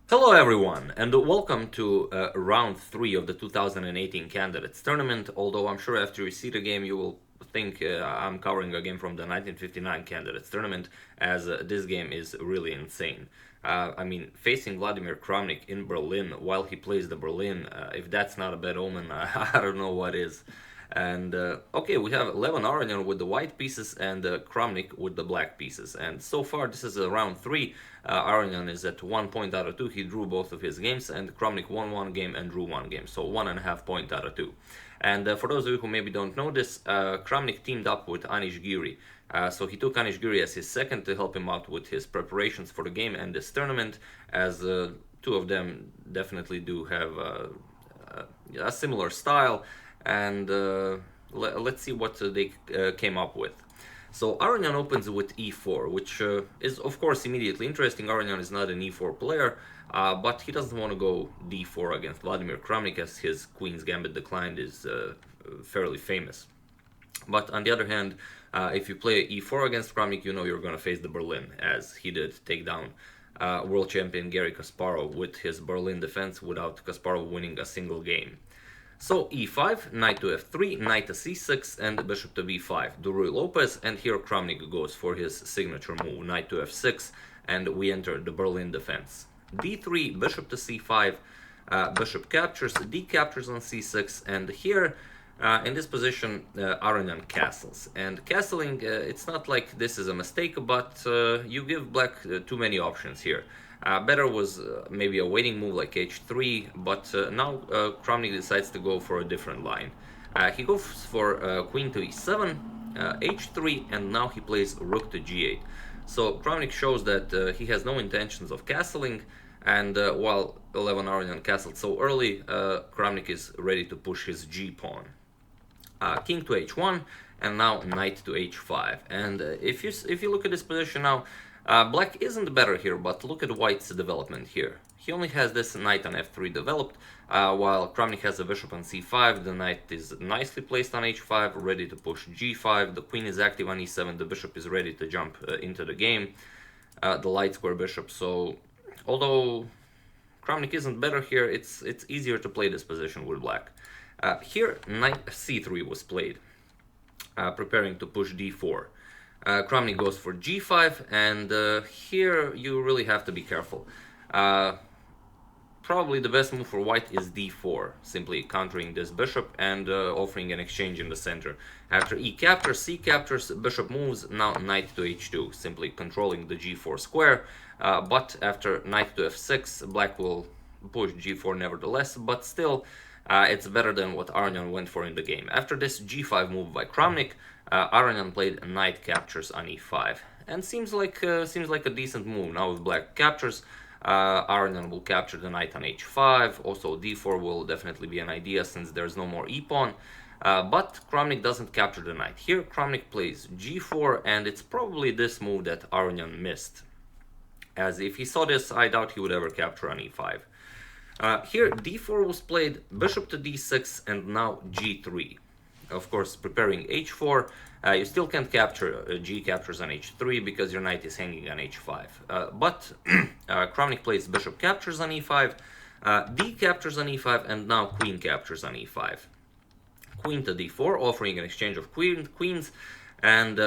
Hello everyone, and welcome to round 3 of the 2018 Candidates Tournament, although I'm sure after you see the game you will think I'm covering a game from the 1959 Candidates Tournament, as this game is really insane. I mean, facing Vladimir Kramnik in Berlin while he plays the Berlin, if that's not a bad omen, I don't know what is. And okay, we have 11 Aronian with the white pieces and Kramnik with the black pieces. And so far, this is round 3. Aronian is at 1 point out of 2. He drew both of his games, and Kramnik won 1 game and drew 1 game. So 1.5 point out of 2. And for those of you who maybe don't know this, Kramnik teamed up with Anish Giri. So he took Anish Giri as his second to help him out with his preparations for the game and this tournament, as two of them definitely do have a similar style. And let's see what they came up with. So Aronian opens with e4, which is of course immediately interesting. Aronian is not an e4 player, but he doesn't want to go d4 against Vladimir Kramnik, as his queen's gambit declined is fairly famous. But on the other hand, if you play e4 against Kramnik, you know you're going to face the Berlin, as he did take down world champion Garry Kasparov with his Berlin defense without Kasparov winning a single game. So e5, knight to f3, knight to c6, and bishop to b5, Duruy Lopez, and here Kramnik goes for his signature move, knight to f6, and we enter the Berlin defense. d3, bishop to c5, bishop captures, d captures on c6, and here in this position Aronian castles. And castling, it's not like this is a mistake, but you give black too many options here. Better was maybe a waiting move like h3, but now Kramnik decides to go for a different line. He goes for queen to e7, h3, and now he plays rook to g8. So Kramnik shows that he has no intentions of castling, and while 11 Aronian castled so early, Kramnik is ready to push his g-pawn. King to h1, and now knight to h5. And if you look at this position now, black isn't better here, but look at white's development here. He only has this knight on f3 developed, while Kramnik has a bishop on c5, the knight is nicely placed on h5, ready to push g5, the queen is active on e7, the bishop is ready to jump into the game, the light square bishop. So, although Kramnik isn't better here, it's easier to play this position with black. Here, knight c3 was played, preparing to push d4. Kramnik goes for g5, and here you really have to be careful. Probably the best move for white is d4, simply countering this bishop and offering an exchange in the center. After e captures, c captures, bishop moves, now knight to h2, simply controlling the g4 square. But after knight to f6, black will push g4 nevertheless, but still it's better than what Aronian went for in the game. After this g5 move by Kramnik, Aronian played knight captures on e5, and seems like a decent move. Now if black captures, Aronian will capture the knight on h5. Also d4 will definitely be an idea since there's no more e-pawn. But Kramnik doesn't capture the knight. Here Kramnik plays g4, and it's probably this move that Aronian missed, as if he saw this, I doubt he would ever capture on e5. Here d4 was played, bishop to d6, and now g3. Of course, preparing h4, you still can't capture g captures on h3 because your knight is hanging on h5. But Kramnik plays bishop captures on e5, d captures on e5, and now queen captures on e5. Queen to d4, offering an exchange of queens. And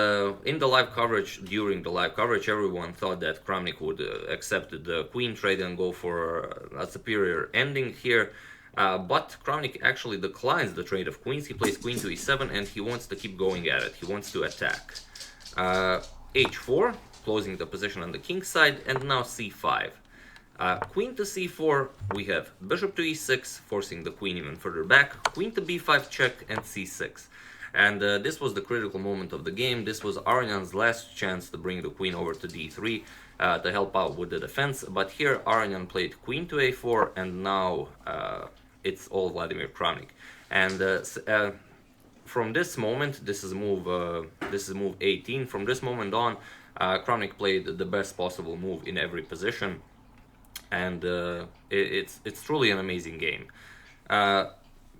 in the live coverage, during the live coverage, everyone thought that Kramnik would accept the queen trade and go for a superior ending here. But Kramnik actually declines the trade of queens. He plays queen to e7, and he wants to keep going at it. He wants to attack. h4, closing the position on the king side, and now c5. Queen to c4, we have bishop to e6, forcing the queen even further back, queen to b5 check, and c6. And this was the critical moment of the game. This was Aronian's last chance to bring the queen over to d3 to help out with the defense. But here Aronian played queen to a4, and now it's all Vladimir Kramnik. And from this moment, this is move 18. From this moment on, Kramnik played the best possible move in every position, and it's truly an amazing game.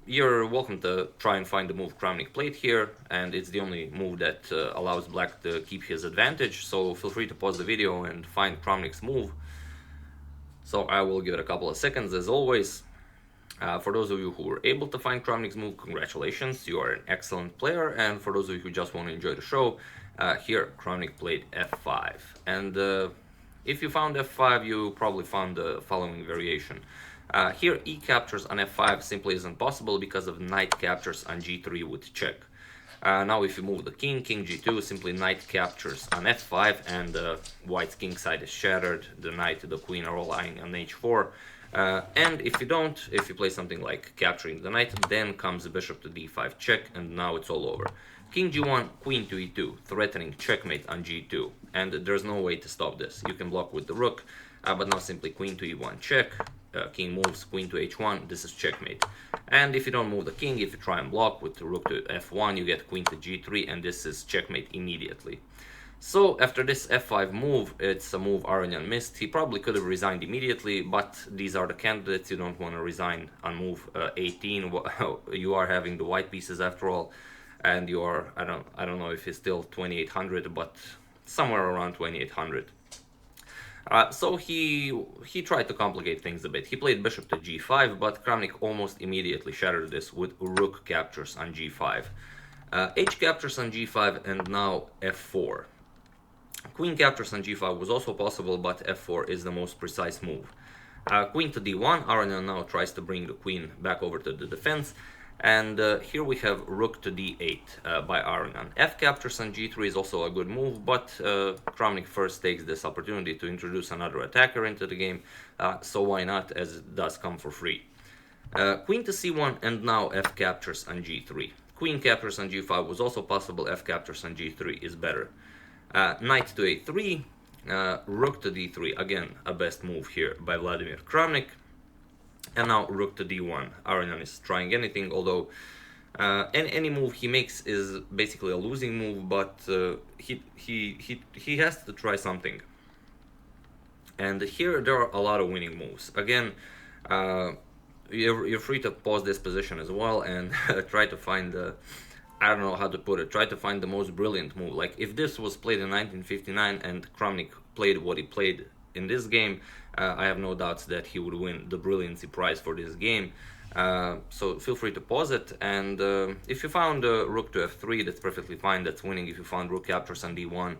You're welcome to try and find the move Kramnik played here, and it's the only move that allows black to keep his advantage, so feel free to pause the video and find Kramnik's move. So I will give it a couple of seconds as always. For those of you who were able to find Kramnik's move, congratulations, you are an excellent player. And for those of you who just want to enjoy the show, here Kramnik played f5. And if you found f5, you probably found the following variation. Here e captures on f5 simply isn't possible because of knight captures on g3 with check. Now if you move the king g2, simply knight captures on f5 and white's king side is shattered, the knight and the queen are all lying on h4. And if you play something like capturing the knight, then comes bishop to d5 check, and now it's all over. King g1, queen to e2, threatening checkmate on g2, and there's no way to stop this. You can block with the rook, but now simply queen to e1 check, king moves, queen to h1, this is checkmate. And if you don't move the king, if you try and block with the rook to f1, you get queen to g3, and this is checkmate immediately. So after this f5 move, it's a move Aronian missed. He probably could have resigned immediately, but these are the candidates. You don't want to resign on move 18. You are having the white pieces after all, and you are, I don't know if he's still 2800, but somewhere around 2800. So he tried to complicate things a bit. He played bishop to g5, but Kramnik almost immediately shattered this with rook captures on g5. H captures on g5, and now f4. Queen captures on g5 was also possible, but f4 is the most precise move. Queen to d1, Aronian now tries to bring the queen back over to the defense, and here we have rook to d8 by Aronian. F captures on g3 is also a good move, but Kramnik first takes this opportunity to introduce another attacker into the game, so why not, as it does come for free. Queen to c1, and now f captures on g3. Queen captures on g5 was also possible, f captures on g3 is better. Knight to a3, rook to d3, again a best move here by Vladimir Kramnik, and now rook to d1. Aronian is trying anything, although any move he makes is basically a losing move, but he has to try something. And here there are a lot of winning moves. Again, you're free to pause this position as well and try to find the, I don't know how to put it, try to find the most brilliant move. Like if this was played in 1959 and Kramnik played what he played in this game, I have no doubts that he would win the brilliancy prize for this game. So feel free to pause it, and if you found rook to f3, that's perfectly fine, that's winning. If you found rook captures on d1,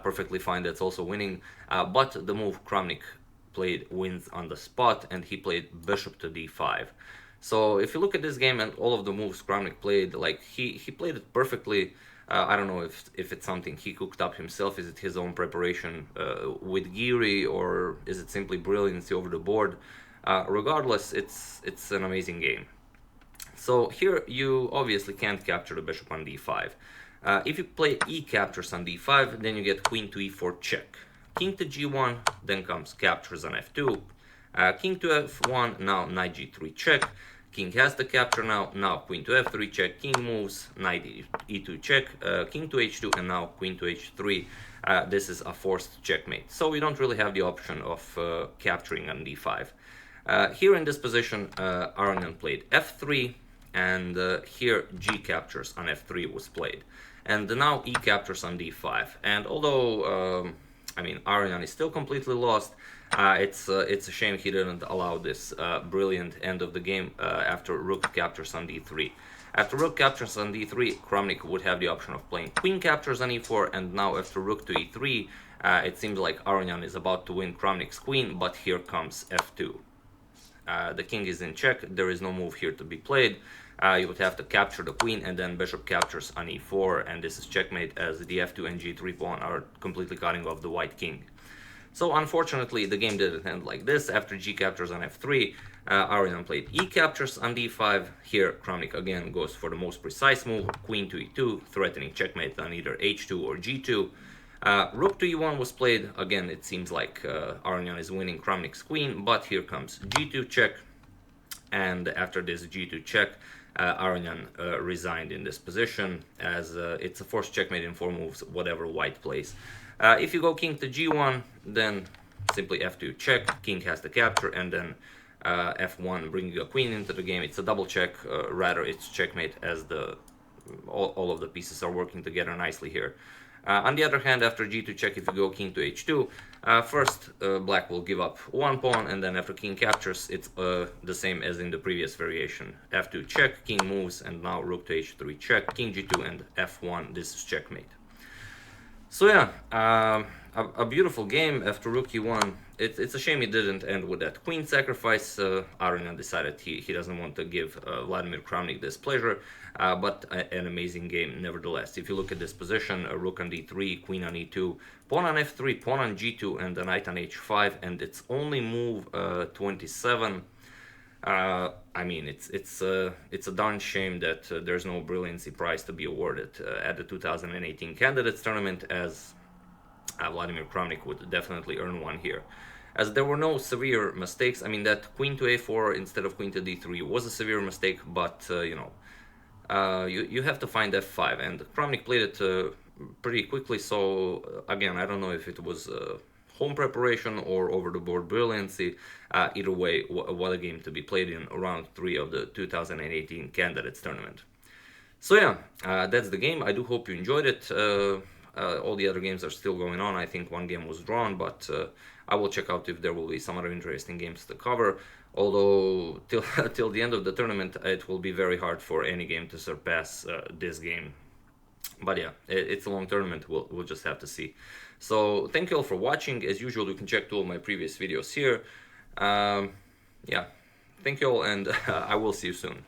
perfectly fine, that's also winning. But the move Kramnik played wins on the spot, and he played bishop to d5. So if you look at this game and all of the moves Kramnik played, like he played it perfectly. I don't know if it's something he cooked up himself. Is it his own preparation with Giri, or is it simply brilliancy over the board? Regardless, it's an amazing game. So here you obviously can't capture the bishop on d5. If you play e captures on d5, then you get queen to e4 check. King to g1, then comes captures on f2. King to f1, now knight g3 check. King has the capture now queen to f3 check, king moves, knight e2 check, king to h2, and now queen to h3. This is a forced checkmate. So we don't really have the option of capturing on d5. Here in this position, Aronian played f3, and here g captures on f3 was played. And now e captures on d5. And although, I mean, Aronian is still completely lost, it's a shame he didn't allow this brilliant end of the game after rook captures on d3. After rook captures on d3, Kramnik would have the option of playing queen captures on e4, and now after rook to e3, it seems like Aronian is about to win Kramnik's queen, but here comes f2. The king is in check, there is no move here to be played. You would have to capture the queen, and then bishop captures on e4, and this is checkmate, as the f2 and g3 pawn are completely cutting off the white king. So unfortunately, the game didn't end like this. After g captures on f3, Aronian played e captures on d5. Here, Kramnik again goes for the most precise move, queen to e2, threatening checkmate on either h2 or g2. Rook to e1 was played. Again, it seems like Aronian is winning Kramnik's queen, but here comes g2 check. And after this g2 check, Aronian resigned in this position, as it's a forced checkmate in 4 moves, whatever white plays. If you go king to g1, then simply f2 check, king has the capture, and then f1 bringing a queen into the game. It's a double check, rather it's checkmate, as all of the pieces are working together nicely here. On the other hand, after g2 check, if you go king to h2, first black will give up one pawn, and then after king captures, it's the same as in the previous variation. f2 check, king moves, and now rook to h3 check, king g2, and f1, this is checkmate. So yeah, a beautiful game after rook e1. It's a shame it didn't end with that queen sacrifice. Aronian decided he doesn't want to give Vladimir Kramnik this pleasure, but an amazing game nevertheless. If you look at this position, rook on d3, queen on e2, pawn on f3, pawn on g2, and the knight on h5, and it's only move 27. I mean, it's a darn shame that there's no brilliancy prize to be awarded at the 2018 candidates tournament, as Vladimir Kramnik would definitely earn one here, as there were no severe mistakes. I mean, that queen to a4 instead of queen to d3 was a severe mistake, but you know, you have to find f5, and Kramnik played it pretty quickly. So again, I don't know if it was home preparation or over the board brilliancy. Either way, what a game to be played in round 3 of the 2018 candidates tournament. So yeah, that's the game. I do hope you enjoyed it. All the other games are still going on. I think one game was drawn, but I will check out if there will be some other interesting games to cover. Although till the end of the tournament, it will be very hard for any game to surpass this game. But yeah, it's a long tournament. We'll just have to see. So thank you all for watching. As usual, you can check two of my previous videos here. Yeah, thank you all, and I will see you soon.